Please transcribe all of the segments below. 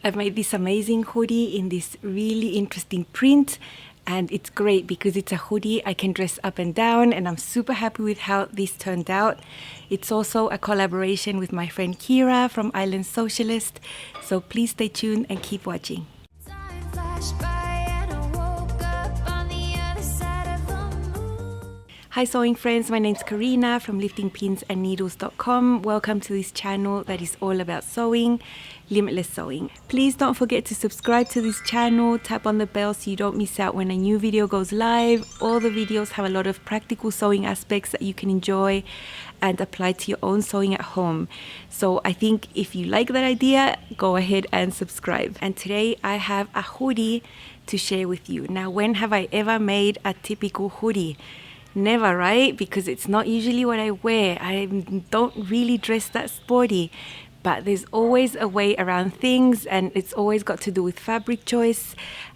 I've made this amazing hoodie in this really interesting print, and it's great because it's a hoodie I can dress up and down, and I'm super happy with how this turned out. It's also a collaboration with my friend Kiera from Island Sewcialist, so please stay tuned and keep watching. Hi sewing friends, my name's Karina from liftingpinsandneedles.com. Welcome to this channel that is all about sewing, limitless sewing. Please don't forget to subscribe to this channel, tap on the bell so you don't miss out when a new video goes live. All the videos have a lot of practical sewing aspects that you can enjoy and apply to your own sewing at home. So I think if you like that idea, go ahead and subscribe. And today I have a hoodie to share with you. Now, when have I ever made a typical hoodie? Never, right? Because it's not usually what I wear. I don't really dress that sporty, but there's always a way around things, and it's always got to do with fabric choice.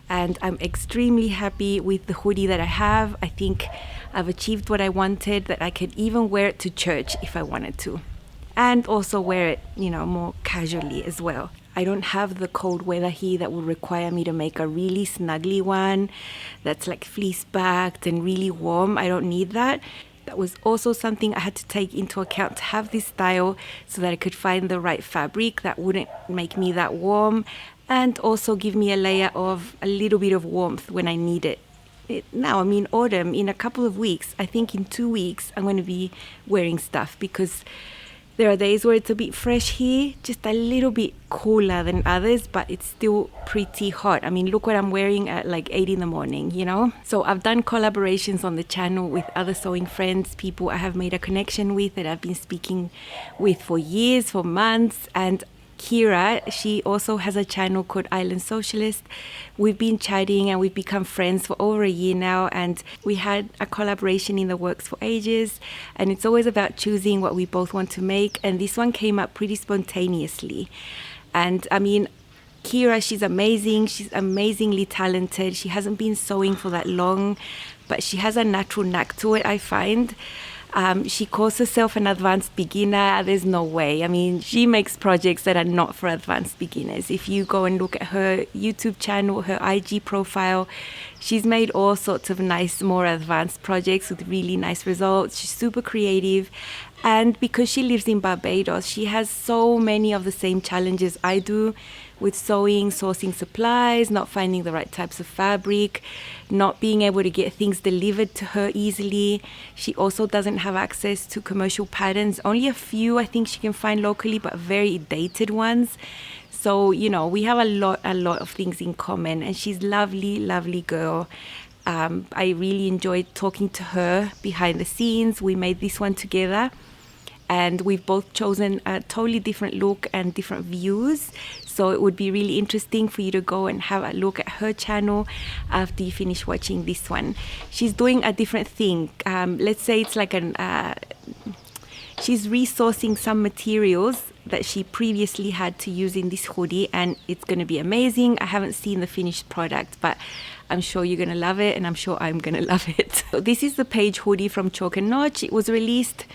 And I'm extremely happy with the hoodie that I have. I think I've achieved what I wanted, that I could even wear it to church if I wanted to, and also wear it, more casually as well. I don't have the cold weather here that would require me to make a really snuggly one that's like fleece backed and really warm. I don't need that. That was also something I had to take into account to have this style, so that I could find the right fabric that wouldn't make me that warm and also give me a layer of a little bit of warmth when I need it. Now I'm in autumn. In a couple of weeks, I think in 2 weeks, I'm going to be wearing stuff because there are days where it's a bit fresh here, just a little bit cooler than others, but it's still pretty hot. I mean, look what I'm wearing at like 8 in the morning, So I've done collaborations on the channel with other sewing friends, people I have made a connection with that I've been speaking with for years, for months. And Kiera, she also has a channel called Island Sewcialist. We've been chatting and we've become friends for over a year now, and we had a collaboration in the works for ages, and it's always about choosing what we both want to make, and this one came up pretty spontaneously. And I mean, Kiera, she's amazing, she's amazingly talented. She hasn't been sewing for that long, but she has a natural knack to it, I find. She calls herself an advanced beginner. There's no way. I mean, she makes projects that are not for advanced beginners. If you go and look at her YouTube channel, her IG profile, she's made all sorts of nice, more advanced projects with really nice results. She's super creative. And because she lives in Barbados, she has so many of the same challenges I do with sewing, sourcing supplies, not finding the right types of fabric, not being able to get things delivered to her easily. She also doesn't have access to commercial patterns. Only a few I think she can find locally, but very dated ones. So, we have a lot of things in common, and she's lovely, lovely girl. I really enjoyed talking to her behind the scenes. We made this one together, and we've both chosen a totally different look and different views. So it would be really interesting for you to go and have a look at her channel after you finish watching this one. She's doing a different thing. Let's say it's like she's resourcing some materials that she previously had to use in this hoodie, and it's going to be amazing. I haven't seen the finished product, but I'm sure you're going to love it, and I'm sure I'm going to love it. So this is the Page Hoodie from Chalk and Notch. It was released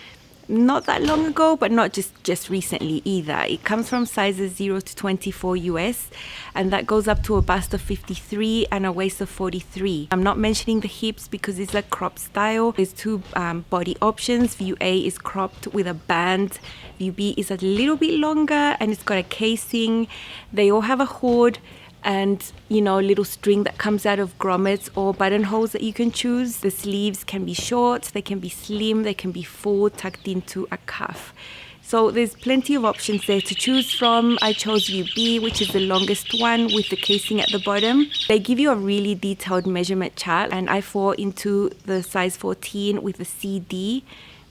not that long ago, but not just recently either. It comes from sizes 0 to 24 US, and that goes up to a bust of 53 and a waist of 43. I'm not mentioning the hips because it's a crop style. There's two body options. View A is cropped with a band. View B is a little bit longer, and it's got a casing. They all have a hood and little string that comes out of grommets or buttonholes that you can choose. The sleeves can be short, they can be slim, they can be full, tucked into a cuff. So there's plenty of options there to choose from. I chose view B, which is the longest one with the casing at the bottom. They give you a really detailed measurement chart, and I fall into the size 14 with the CD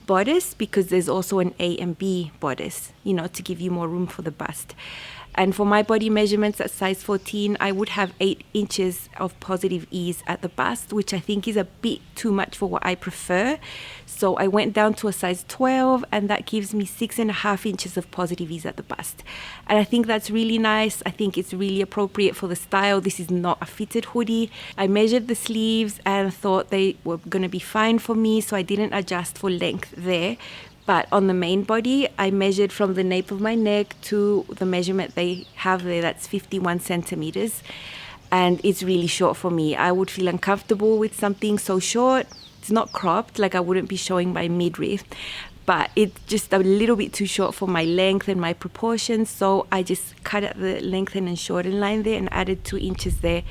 bodice because there's also an A and B bodice, to give you more room for the bust. And for my body measurements at size 14, I would have 8 inches of positive ease at the bust, which I think is a bit too much for what I prefer. So I went down to a size 12, and that gives me 6.5 inches of positive ease at the bust. And I think that's really nice. I think it's really appropriate for the style. This is not a fitted hoodie. I measured the sleeves and thought they were going to be fine for me, so I didn't adjust for length there. But on the main body, I measured from the nape of my neck to the measurement they have there, that's 51 centimeters. And it's really short for me. I would feel uncomfortable with something so short. It's not cropped, like I wouldn't be showing my midriff, but it's just a little bit too short for my length and my proportions. So I just cut at the lengthen and shorten line there and added 2 inches there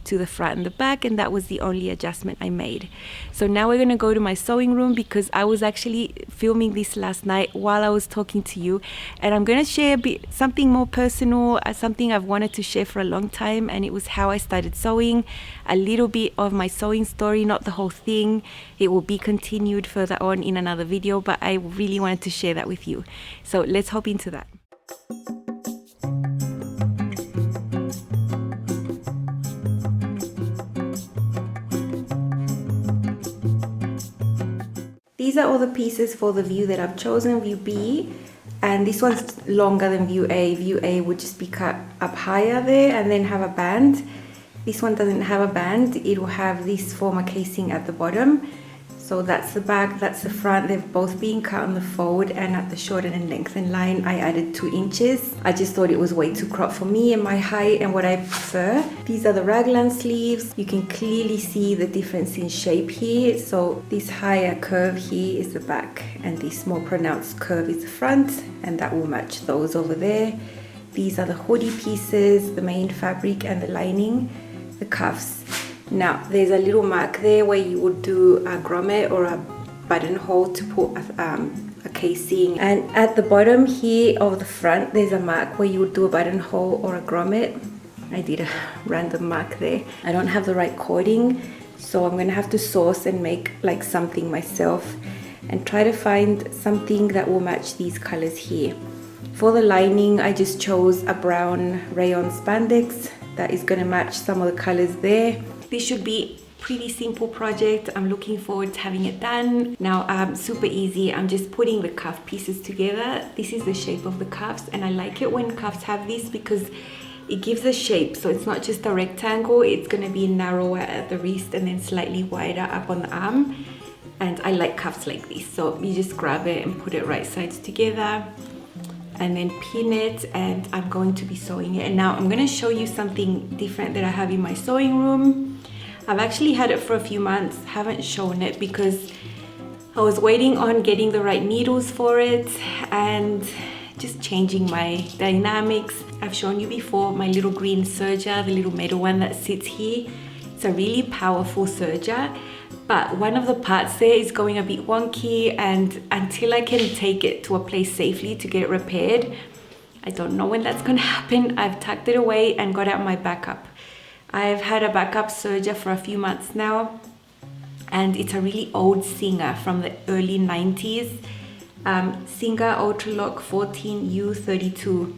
to the front and the back, and that was the only adjustment I made. So now we're going to go to my sewing room, because I was actually filming this last night while I was talking to you, and I'm going to share a bit something more personal, something I've wanted to share for a long time, and it was how I started sewing, a little bit of my sewing story, not the whole thing. It will be continued further on in another video, but I really wanted to share that with you. So let's hop into that. These are all the pieces for the view that I've chosen, view B, and this one's longer than view A. View A would just be cut up higher there and then have a band. This one doesn't have a band, it will have this former casing at the bottom. So that's the back, that's the front. They've both been cut on the fold, and at the shorten and lengthen line I added 2 inches. I just thought it was way too cropped for me and my height and what I prefer. These are the raglan sleeves. You can clearly see the difference in shape here. So this higher curve here is the back, and this more pronounced curve is the front, and that will match those over there. These are the hoodie pieces, the main fabric and the lining, the cuffs. Now there's a little mark there where you would do a grommet or a buttonhole to put a casing, and at the bottom here of the front there's a mark where you would do a buttonhole or a grommet. I did a random mark there. I don't have the right cording, so I'm gonna have to source and make like something myself and try to find something that will match these colors here. For the lining I just chose a brown rayon spandex that is gonna match some of the colors there. This should be pretty simple project. I'm looking forward to having it done. Now super easy. I'm just putting the cuff pieces together. This is the shape of the cuffs, and I like it when cuffs have this because it gives a shape. So it's not just a rectangle, it's going to be narrower at the wrist and then slightly wider up on the arm. And I like cuffs like this. So you just grab it and put it right sides together and then pin it, and I'm going to be sewing it. And now I'm going to show you something different that I have in my sewing room. I've actually had it for a few months, haven't shown it because I was waiting on getting the right needles for it and just changing my dynamics. I've shown you before my little green serger, the little metal one that sits here. It's a really powerful serger, but one of the parts there is going a bit wonky, and until I can take it to a place safely to get it repaired, I don't know when that's gonna happen. I've tucked it away and got out my backup. I've had a backup serger for a few months now, and it's a really old Singer from the early 90s. Singer Ultralock 14U32.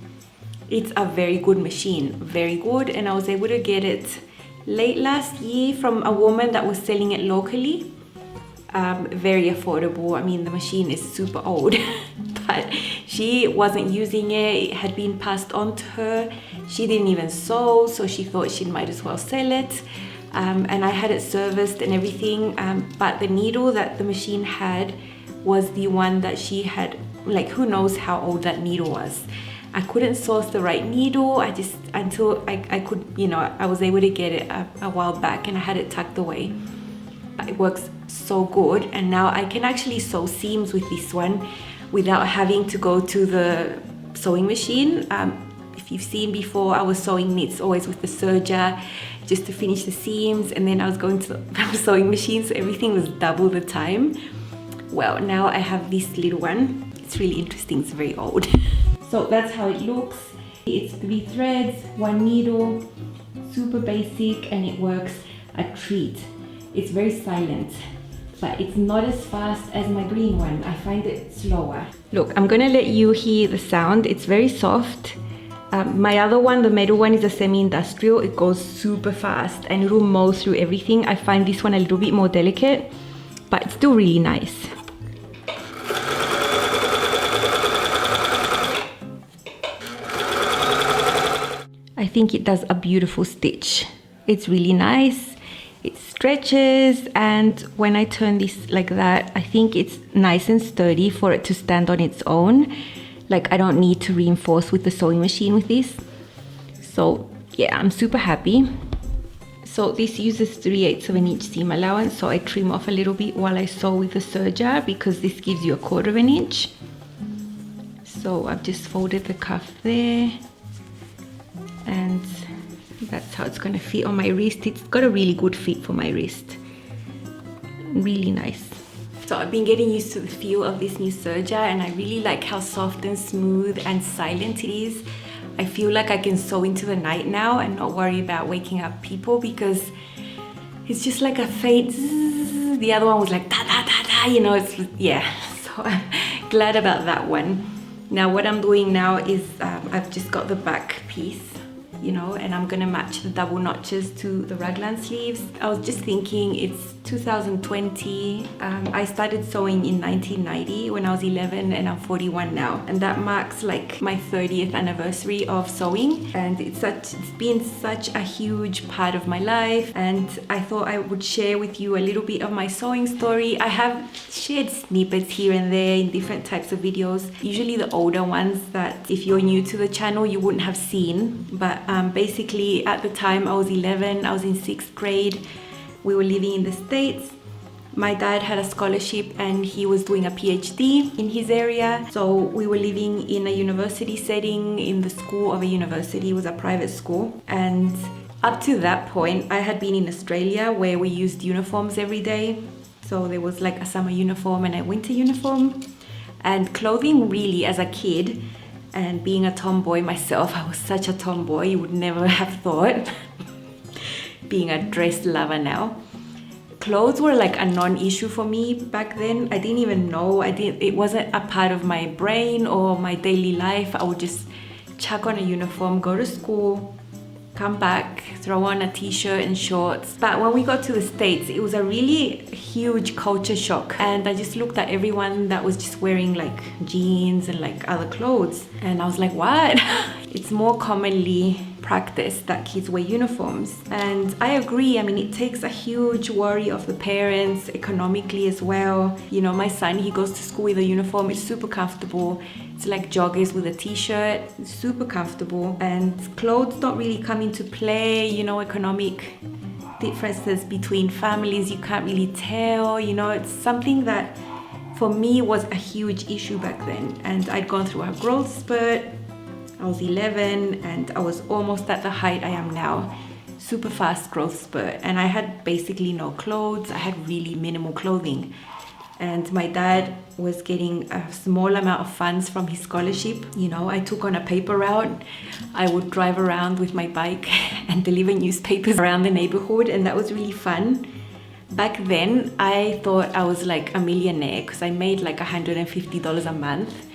It's a very good machine, very good, and I was able to get it late last year from a woman that was selling it locally. Very affordable. I mean, the machine is super old, but she wasn't using it. It had been passed on to her. She didn't even sew, so she thought she might as well sell it. And I had it serviced and everything, but the needle that the machine had was the one that she had, like, who knows how old that needle was. I couldn't source the right needle. Until I could, you know, I was able to get it a while back, and I had it tucked away. It works so good, and now I can actually sew seams with this one without having to go to the sewing machine. If you've seen before, I was sewing knits always with the serger just to finish the seams, and then I was going to the sewing machine, so everything was double the time. Well, now I have this little one. It's really interesting, it's very old. So that's how it looks. It's 3 threads, 1 needle, super basic, and it works a treat. It's very silent, but it's not as fast as my green one. I find it slower. Look, I'm gonna let you hear the sound. It's very soft. My other one, the metal one, is a semi-industrial. It goes super fast and it will mow through everything. I find this one a little bit more delicate, but it's still really nice. I think it does a beautiful stitch. It's really nice. It stretches, and when I turn this like that, I think it's nice and sturdy for it to stand on its own. Like I don't need to reinforce with the sewing machine with this. So yeah, I'm super happy. So this uses 3/8 of an inch seam allowance, so I trim off a little bit while I sew with the serger because this gives you 1/4 of an inch. So I've just folded the cuff there, and that's how it's going to fit on my wrist. It's got a really good fit for my wrist. Really nice. So I've been getting used to the feel of this new serger, and I really like how soft and smooth and silent it is. I feel like I can sew into the night now and not worry about waking up people, because it's just like a faint zzz. The other one was like da da da da, you know, it's, yeah. So I'm glad about that one. Now what I'm doing now is I've just got the back piece, you know, and I'm gonna match the double notches to the raglan sleeves. I was just thinking, it's 2020. I started sewing in 1990 when I was 11, and I'm 41 now, and that marks like my 30th anniversary of sewing, and it's been such a huge part of my life, and I thought I would share with you a little bit of my sewing story. I have shared snippets here and there in different types of videos, usually the older ones that if you're new to the channel you wouldn't have seen, but basically at the time I was 11, I was in 6th grade. We were living in the States. My dad had a scholarship and he was doing a PhD in his area. So we were living in a university setting, in the school of a university. It was a private school. And up to that point, I had been in Australia where we used uniforms every day. So there was like a summer uniform and a winter uniform. And clothing really as a kid, and being a tomboy myself, I was such a tomboy, you would never have thought. Being a dress lover now. Clothes were like a non-issue for me back then. I didn't even know, it wasn't a part of my brain or my daily life. I would just chuck on a uniform, go to school, come back, throw on a t-shirt and shorts. But when we got to the States, it was a really huge culture shock. And I just looked at everyone that was just wearing like jeans and like other clothes. And I was like, what? It's more commonly practice that kids wear uniforms, and I agree. I mean, it takes a huge worry of the parents economically as well. You know, my son, he goes to school with a uniform. It's super comfortable. It's like joggers with a t-shirt, super comfortable, and clothes don't really come into play. You know, economic differences between families, you can't really tell. You know, it's something that for me was a huge issue back then, and I'd gone through a growth spurt. I was 11 and I was almost at the height I am now. Super fast growth spurt, and I had basically no clothes. I had really minimal clothing, and my dad was getting a small amount of funds from his scholarship. You know, I took on a paper route. I would drive around with my bike and deliver newspapers around the neighborhood, and that was really fun. Back then I thought I was like a millionaire because I made like $150 a month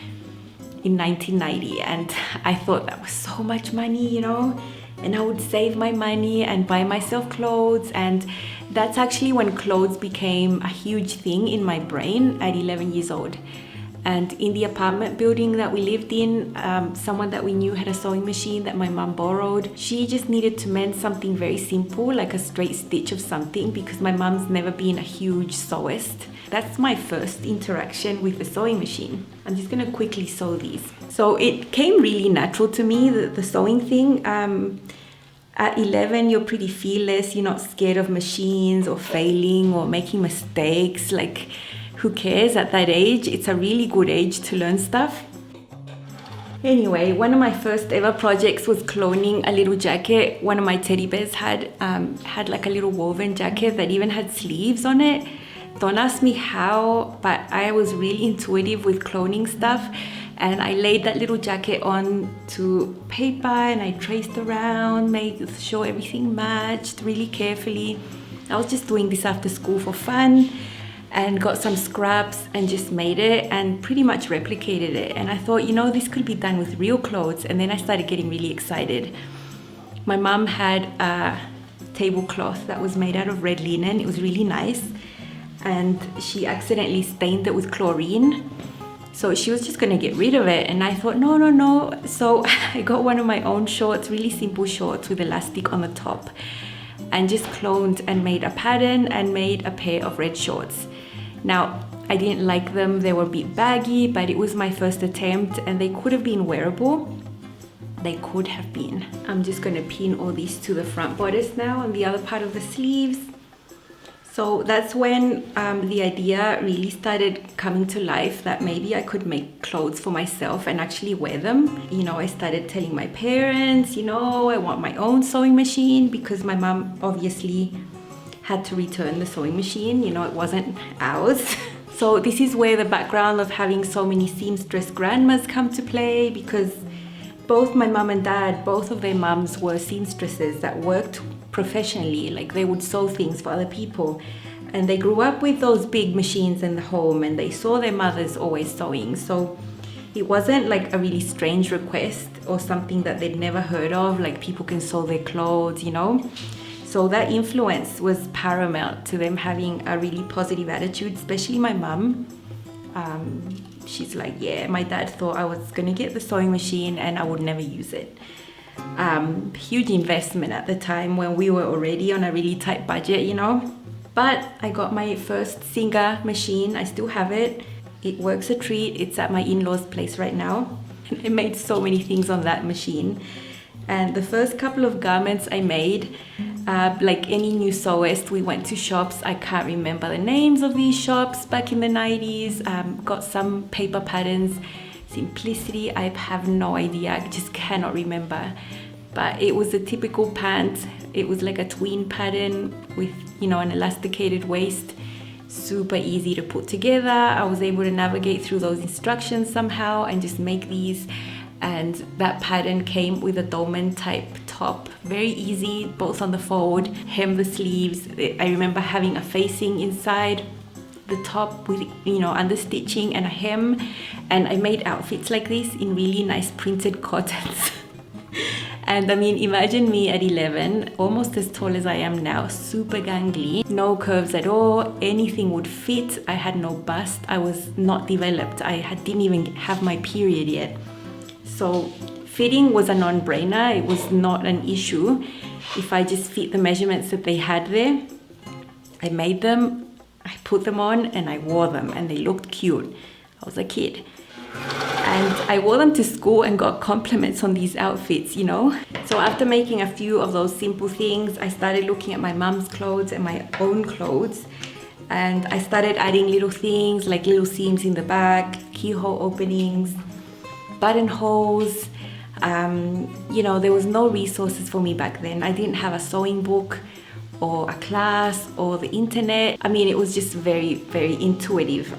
in 1990, and I thought that was so much money, you know, and I would save my money and buy myself clothes. And that's actually when clothes became a huge thing in my brain at 11 years old. And in the apartment building that we lived in, someone that we knew had a sewing machine that my mom borrowed. She just needed to mend something very simple, like a straight stitch of something, because my mom's never been a huge sewist. That's my first interaction with the sewing machine. I'm just gonna quickly sew these. So it came really natural to me, the sewing thing. At 11, you're pretty fearless. You're not scared of machines or failing or making mistakes. Like, who cares at that age? It's a really good age to learn stuff. Anyway, one of my first ever projects was cloning a little jacket. One of my teddy bears had like a little woven jacket that even had sleeves on it. Don't ask me how, but I was really intuitive with cloning stuff, and I laid that little jacket on to paper and I traced around, made sure everything matched really carefully. I was just doing this after school for fun, and got some scraps and just made it and pretty much replicated it. And I thought, you know, this could be done with real clothes. And then I started getting really excited. My mom had a tablecloth that was made out of red linen. It was really nice. And she accidentally stained it with chlorine. So she was just gonna get rid of it. And I thought, no. So I got one of my own shorts, really simple shorts with elastic on the top. and just cloned and made a pattern and made a pair of red shorts. Now, I didn't like them, they were a bit baggy, but it was my first attempt and they could have been wearable. They could have been. I'm just gonna pin all these to the front bodice now on the other part of the sleeves. So that's when the idea really started coming to life that maybe I could make clothes for myself and actually wear them. You know, I started telling my parents, you know, I want my own sewing machine, because my mom obviously had to return the sewing machine, you know, it wasn't ours. So this is where the background of having so many seamstress grandmas come to play, because both my mom and dad, both of their mums were seamstresses that worked professionally, like they would sew things for other people, and they grew up with those big machines in the home and they saw their mothers always sewing. So it wasn't like a really strange request or something that they'd never heard of, like people can sew their clothes, you know. So that influence was paramount to them having a really positive attitude, especially my mum. She's like, yeah, my dad thought I was gonna get the sewing machine and I would never use it. Huge investment at the time when we were already on a really tight budget, you know. But I got my first Singer machine. I still have it. It works a treat. It's at my in-laws' place right now. I made so many things on that machine. And the first couple of garments I made, like any new sewist, we went to shops. I can't remember the names of these shops back in the 90s. Got some paper patterns. Simplicity, I have no idea, I just cannot remember. But it was a typical pant. It was like a tween pattern with, you know, an elasticated waist. Super easy to put together. I was able to navigate through those instructions somehow and just make these. And that pattern came with a dolman type top. Very easy, both on the fold, hem the sleeves. I remember having a facing inside the top with, you know, under stitching and a hem, and I made outfits like this in really nice printed cottons. And I mean, imagine me at 11, almost as tall as I am now, super gangly, no curves at all, anything would fit. I had no bust, I was not developed, didn't even have my period yet. So fitting was a non-brainer, it was not an issue. If I just fit the measurements that they had there, I made them, I put them on and I wore them and they looked cute. I was a kid. And I wore them to school and got compliments on these outfits, you know. So after making a few of those simple things, I started looking at my mom's clothes and my own clothes. And I started adding little things like little seams in the back, keyhole openings, buttonholes. You know, there was no resources for me back then. I didn't have a sewing book or a class or the internet. I mean, it was just very, very intuitive.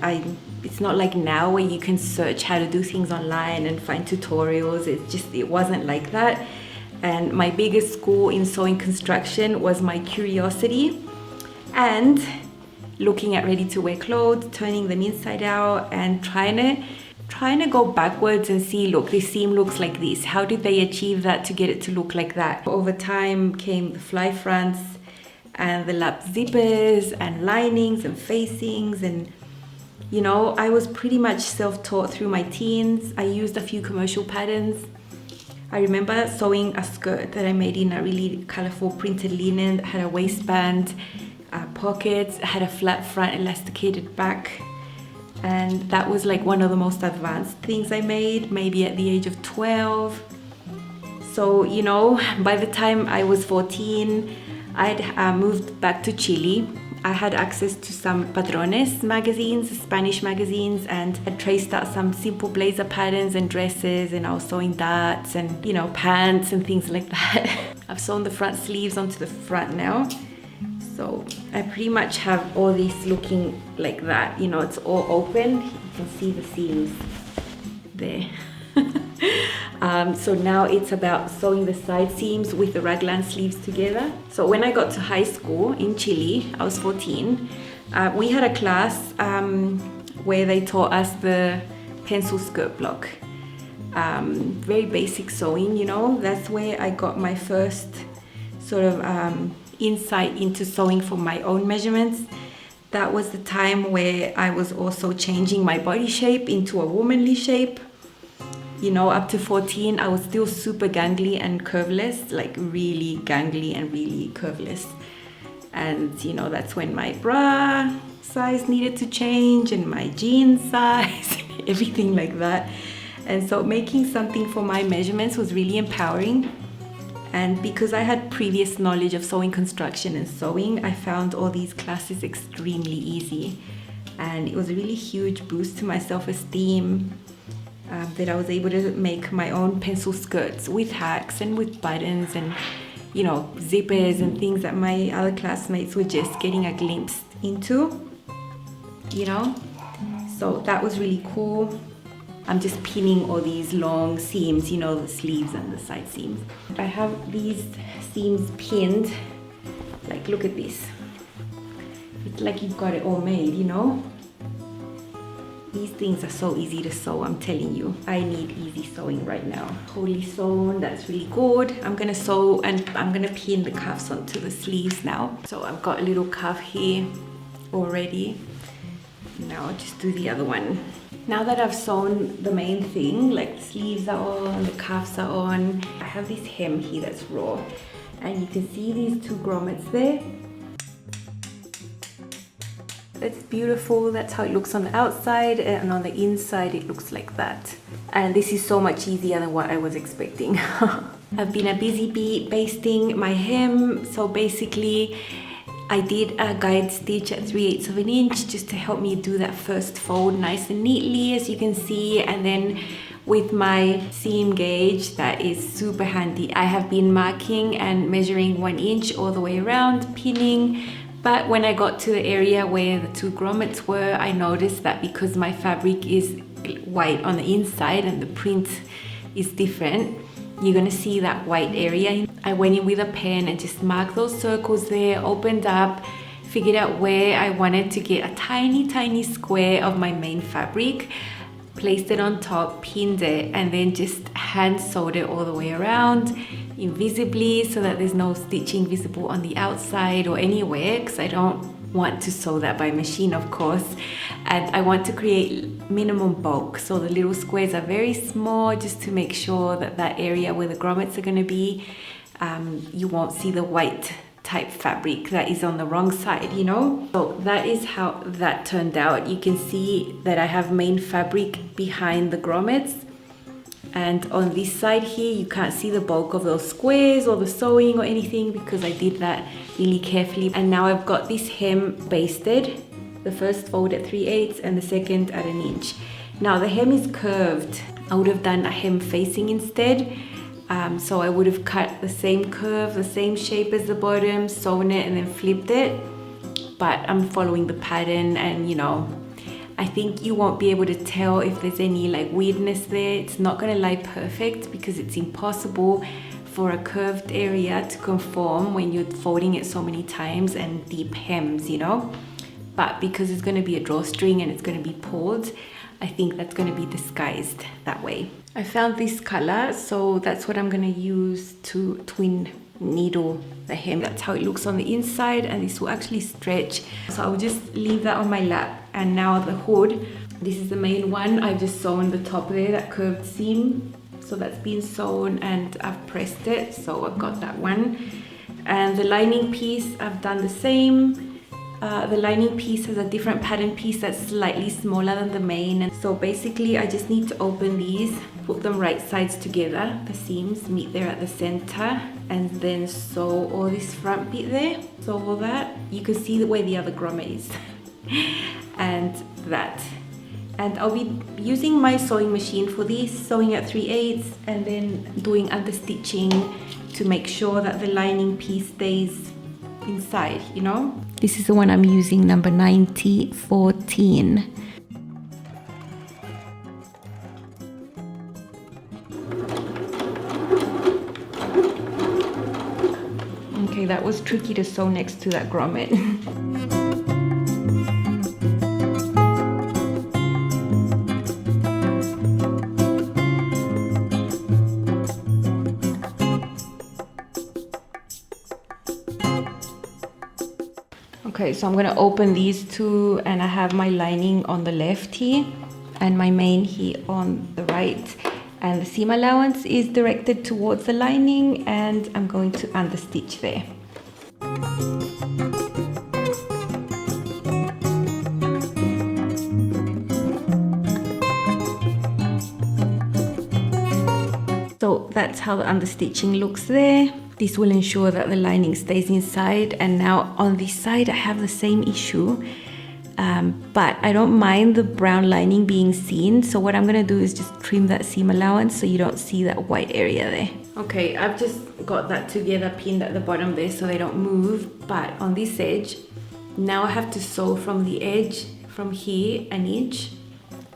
It's not like now where you can search how to do things online and find tutorials. It wasn't like that. And my biggest school in sewing construction was my curiosity and looking at ready-to-wear clothes, turning them inside out and trying to go backwards and see, look, this seam looks like this. How did they achieve that to get it to look like that? Over time came the fly fronts and the lap zippers and linings and facings, and you know, I was pretty much self-taught through my teens. I used a few commercial patterns. I remember sewing a skirt that I made in a really colorful printed linen that had a waistband, pockets, had a flat front, elasticated back, and that was like one of the most advanced things I made, maybe at the age of 12. So, you know, by the time I was 14, I'd moved back to Chile. I had access to some Padrones magazines, Spanish magazines, and I traced out some simple blazer patterns and dresses, and I was sewing darts and, you know, pants and things like that. I've sewn the front sleeves onto the front now. So I pretty much have all this looking like that. You know, it's all open. You can see the seams there. So now it's about sewing the side seams with the raglan sleeves together. So when I got to high school in Chile, I was 14, we had a class where they taught us the pencil skirt block. Very basic sewing, you know. That's where I got my first sort of insight into sewing for my own measurements. That was the time where I was also changing my body shape into a womanly shape. you know, up to 14, I was still super gangly and curveless, like really gangly and really curveless. And you know, that's when my bra size needed to change and my jean size, everything like that. And so making something for my measurements was really empowering. And because I had previous knowledge of sewing construction and sewing, I found all these classes extremely easy. And it was a really huge boost to my self-esteem that I was able to make my own pencil skirts with hacks and with buttons and, you know, zippers and things that my other classmates were just getting a glimpse into, you know. So that was really cool. I'm just pinning all these long seams, you know, the sleeves and the side seams. I have these seams pinned, like look at this. It's like you've got it all made, you know. These things are so easy to sew, I'm telling you. I need easy sewing right now. Wholly sewn, that's really good. I'm gonna sew and I'm gonna pin the cuffs onto the sleeves now. So I've got a little cuff here already. Now I'll just do the other one. Now that I've sewn the main thing, like the sleeves are on, the cuffs are on, I have this hem here that's raw. And you can see these two grommets there. It's beautiful, that's how it looks on the outside, and on the inside it looks like that. And this is so much easier than what I was expecting. I've been a busy bee basting my hem, so basically I did a guide stitch at 3/8 of an inch just to help me do that first fold nice and neatly, as you can see. And then with my seam gauge, that is super handy. I have been marking and measuring 1 inch all the way around, pinning. But when I got to the area where the two grommets were, I noticed that because my fabric is white on the inside and the print is different, you're gonna see that white area. I went in with a pen and just marked those circles there, opened up, figured out where I wanted to get a tiny square of my main fabric, placed it on top, pinned it, and then just hand sewed it all the way around invisibly so that there's no stitching visible on the outside or anywhere, because I don't want to sew that by machine, of course. And I want to create minimum bulk, so the little squares are very small, just to make sure that that area where the grommets are going to be, you won't see the white type fabric that is on the wrong side, you know. So that is how that turned out. You can see that I have main fabric behind the grommets, and on this side here you can't see the bulk of those squares or the sewing or anything because I did that really carefully. And now I've got this hem basted, the first fold at 3/8 and the second at 1 inch. Now the hem is curved. I would have done a hem facing instead. So I would have cut the same curve, the same shape as the bottom, sewn it and then flipped it. But I'm following the pattern, and you know, I think you won't be able to tell if there's any like weirdness there. It's not gonna lie perfect because it's impossible for a curved area to conform when you're folding it so many times and deep hems, you know. But because it's gonna be a drawstring and it's gonna be pulled, I think that's gonna be disguised that way. I found this color, so that's what I'm gonna use to twin needle the hem. That's how it looks on the inside, and this will actually stretch. So I'll just leave that on my lap. And now the hood, this is the main one. I've just sewn the top there, that curved seam. So that's been sewn and I've pressed it, so I've got that one. And the lining piece, I've done the same. The lining piece has a different pattern piece that's slightly smaller than the main. And so basically I just need to open these, put them right sides together, the seams meet there at the center, and then sew all this front bit there. So all that, you can see where the other grommet is. And that. And I'll be using my sewing machine for this, sewing at 3/8 and then doing understitching to make sure that the lining piece stays inside, you know. This is the one I'm using, number 9014. Okay, that was tricky to sew next to that grommet. Okay, so I'm gonna open these two, and I have my lining on the left here and my main here on the right. And the seam allowance is directed towards the lining, and I'm going to understitch there. So that's how the understitching looks there. This will ensure that the lining stays inside. And now on this side I have the same issue, but I don't mind the brown lining being seen. So what I'm gonna do is just trim that seam allowance so you don't see that white area there. Okay, I've just got that together, pinned at the bottom there so they don't move. But on this edge, now I have to sew from the edge, from here, an inch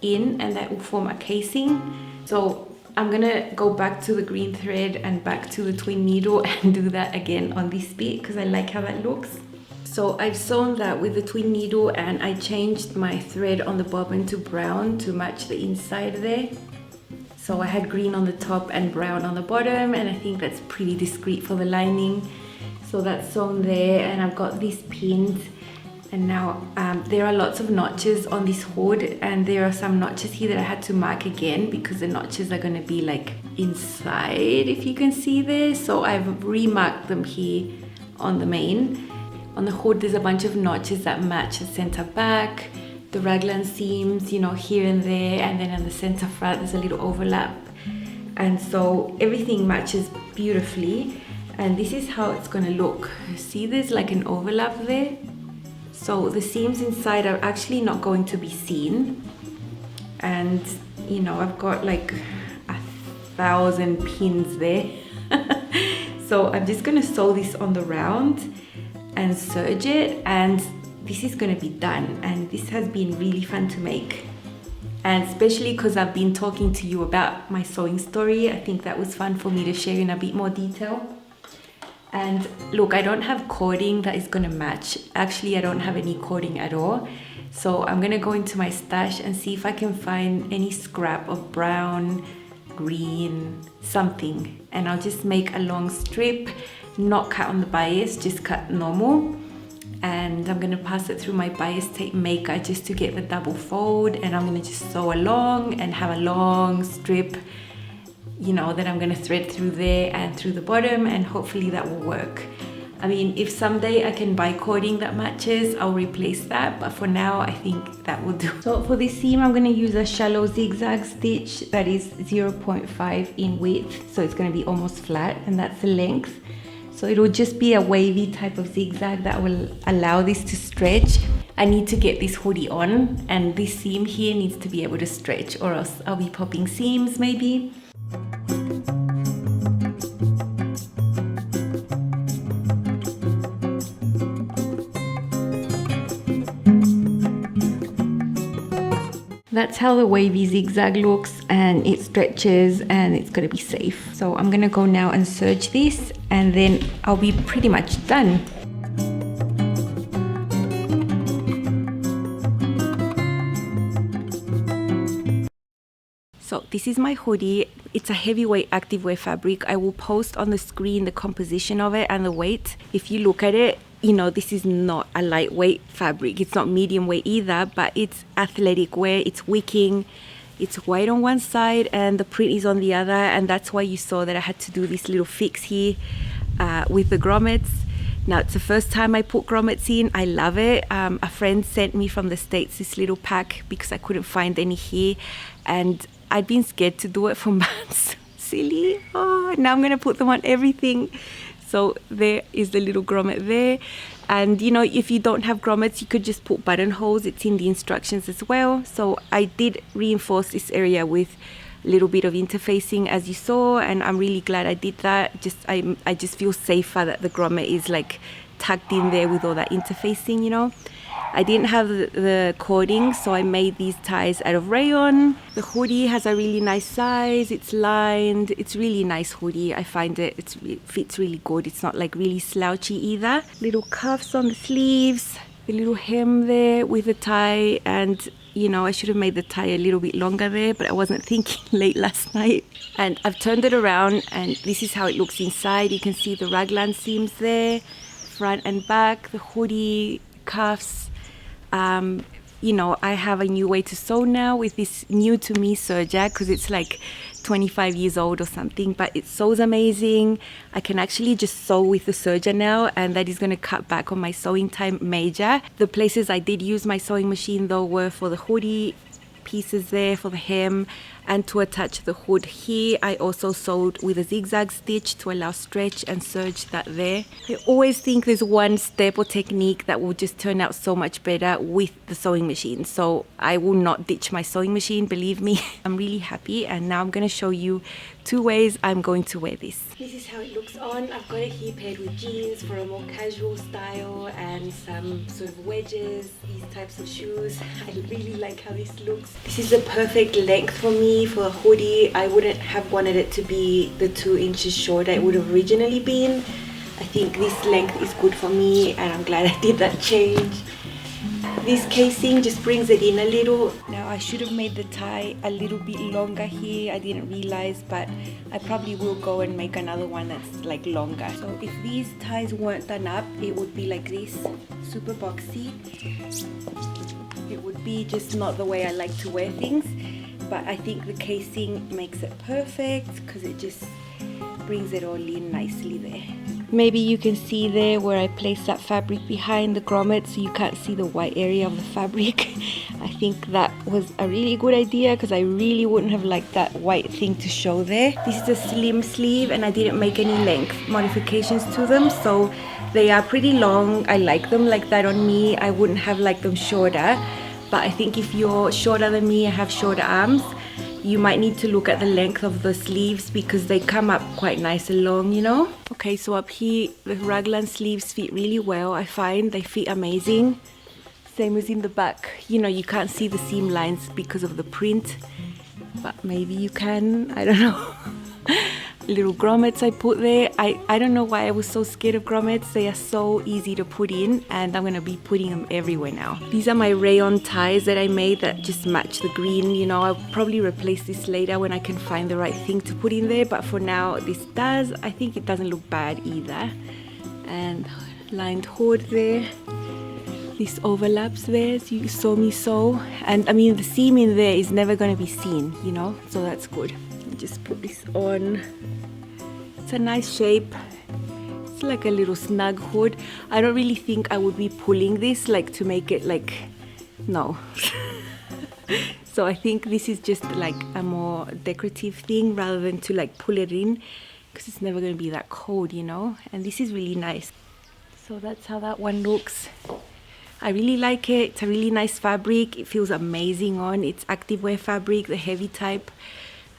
in, and that will form a casing. So I'm gonna go back to the green thread and back to the twin needle and do that again on this bit because I like how that looks. So I've sewn that with the twin needle, and I changed my thread on the bobbin to brown to match the inside there. So I had green on the top and brown on the bottom, and I think that's pretty discreet for the lining. So that's sewn there, and I've got these pinned. And now there are lots of notches on this hood, and there are some notches here that I had to mark again because the notches are going to be like inside, if you can see there. So I've remarked them here on the main. On the hood there's a bunch of notches that match the center back, the raglan seams, you know, here and there, and then on the center front there's a little overlap. And so everything matches beautifully, and this is how it's going to look. See, there's like an overlap there. So the seams inside are actually not going to be seen. And you know, I've got like 1,000 pins there. So I'm just gonna sew this on the round and serge it, and this is gonna be done. And this has been really fun to make. And especially because I've been talking to you about my sewing story, I think that was fun for me to share in a bit more detail. And look, I don't have cording that is gonna match. Actually, I don't have any cording at all. So I'm gonna go into my stash and see if I can find any scrap of brown, green, something. And I'll just make a long strip, not cut on the bias, just cut normal. And I'm gonna pass it through my bias tape maker just to get the double fold. And I'm gonna just sew along and have a long strip, you know, that I'm gonna thread through there and through the bottom, and hopefully that will work. I mean, if someday I can buy cording that matches, I'll replace that, but for now I think that will do. So for this seam I'm gonna use a shallow zigzag stitch that is 0.5 in width, so it's gonna be almost flat, and that's the length. So it'll just be a wavy type of zigzag that will allow this to stretch. I need to get this hoodie on, and this seam here needs to be able to stretch, or else I'll be popping seams maybe. That's how the wavy zigzag looks, and it stretches and it's gonna be safe. So I'm gonna go now and serge this, and then I'll be pretty much done. So this is my hoodie. It's a heavyweight activewear fabric. I will post on the screen the composition of it and the weight. If you look at it, you know, this is not a lightweight fabric. It's not medium weight either, but it's athletic wear. It's wicking. It's white on one side and the print is on the other. And that's why you saw that I had to do this little fix here with the grommets. Now, it's the first time I put grommets in. I love it. A friend sent me from the States this little pack because I couldn't find any here. And I'd been scared to do it for months. Silly. Oh, now I'm gonna put them on everything. So there is the little grommet there. And you know, if you don't have grommets, you could just put buttonholes. It's in the instructions as well. So I did reinforce this area with a little bit of interfacing, as you saw, and I'm really glad I did that. I just feel safer that the grommet is like tucked in there with all that interfacing, you know. I didn't have the cording, so I made these ties out of rayon. The hoodie has a really nice size. It's lined. It's really nice hoodie. I find it fits really good. It's not like really slouchy either. Little cuffs on the sleeves, the little hem there with the tie, and you know, I should have made the tie a little bit longer there, but I wasn't thinking late last night. And I've turned it around, and this is how it looks inside. You can see the raglan seams there, front and back, the hoodie, cuffs. You know, I have a new way to sew now with this new to me serger, because it's like 25 years old or something, but it sews amazing. I can actually just sew with the serger now, and that is going to cut back on my sewing time major. The places I did use my sewing machine though were for the hoodie pieces there, for the hem, and to attach the hood here. I also sewed with a zigzag stitch to allow stretch and serge that there. I always think there's one step or technique that will just turn out so much better with the sewing machine, so I will not ditch my sewing machine, believe me. I'm really happy, and now I'm going to show you 2 ways I'm going to wear this. This is how it looks on. I've got it here paired with jeans for a more casual style, and some sort of wedges, these types of shoes. I really like how this looks. This is the perfect length for me for a hoodie. I wouldn't have wanted it to be the 2 inches shorter it would have originally been. I think this length is good for me, and I'm glad I did that change. This casing just brings it in a little. Now I should have made the tie a little bit longer here. I didn't realize, but I probably will go and make another one that's like longer. So if these ties weren't done up, it would be like this, super boxy. It would be just not the way I like to wear things, but I think the casing makes it perfect because it just brings it all in nicely there. Maybe you can see there where I placed that fabric behind the grommet so you can't see the white area of the fabric. I think that was a really good idea because I really wouldn't have liked that white thing to show there. This is a slim sleeve, and I didn't make any length modifications to them, so they are pretty long. I like them like that on me. I wouldn't have liked them shorter, but I think if you're shorter than me and have shorter arms, you might need to look at the length of the sleeves because they come up quite nice and long, you know. Okay, so up here the raglan sleeves fit really well. I find they fit amazing. Same as in the back. You know, you can't see the seam lines because of the print, but maybe you can, I don't know. Little grommets I put there. I don't know why I was so scared of grommets. They are so easy to put in, and I'm gonna be putting them everywhere now. These are my rayon ties that I made that just match the green. You know, I'll probably replace this later when I can find the right thing to put in there, but for now this does. I think it doesn't look bad either. And lined hood there. This overlaps there, so you saw me sew. And I mean, the seam in there is never gonna be seen, you know, so that's good. Just put this on. It's a nice shape. It's like a little snug hood. I don't really think I would be pulling this like to make it like, no. So I think this is just like a more decorative thing rather than to like pull it in, because it's never going to be that cold, you know. And this is really nice. So that's how that one looks. I really like it. It's a really nice fabric. It feels amazing on. It's activewear fabric, the heavy type.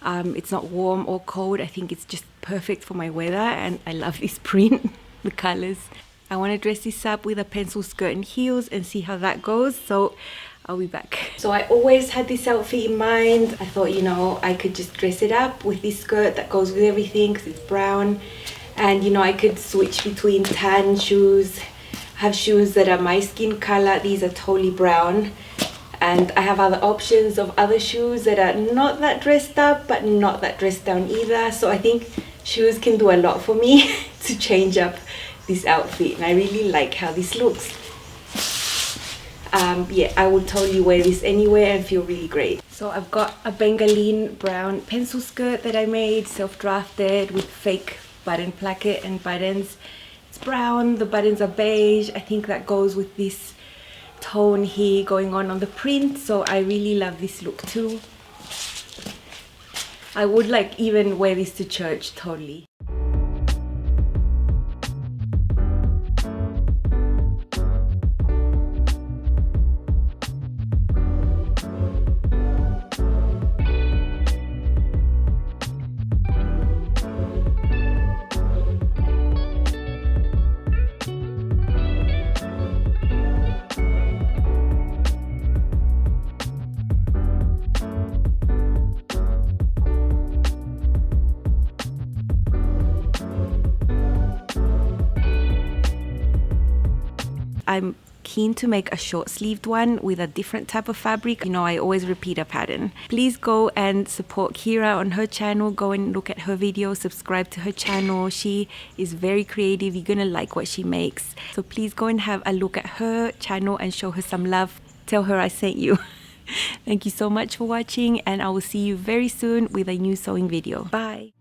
It's not warm or cold. I think it's just perfect for my weather, and I love this print, the colors. I want to dress this up with a pencil skirt and heels and see how that goes, so I'll be back. So I always had this outfit in mind. I thought, you know, I could just dress it up with this skirt that goes with everything because it's brown, and you know, I could switch between tan shoes. I have shoes that are my skin color. These are totally brown. And I have other options of other shoes that are not that dressed up, but not that dressed down either. So I think shoes can do a lot for me to change up this outfit. And I really like how this looks. Yeah, I would totally wear this anywhere and feel really great. So I've got a Bengaline brown pencil skirt that I made, self-drafted with fake button placket and buttons. It's brown, the buttons are beige. I think that goes with this tone here going on the print, so I really love this look too. I would like even wear this to church totally. I'm keen to make a short sleeved one with a different type of fabric. You know, I always repeat a pattern. Please go and support Kiera on her channel. Go and look at her videos, subscribe to her channel. She is very creative. You're gonna like what she makes. So please go and have a look at her channel and show her some love. Tell her I sent you. Thank you so much for watching, and I will see you very soon with a new sewing video. Bye.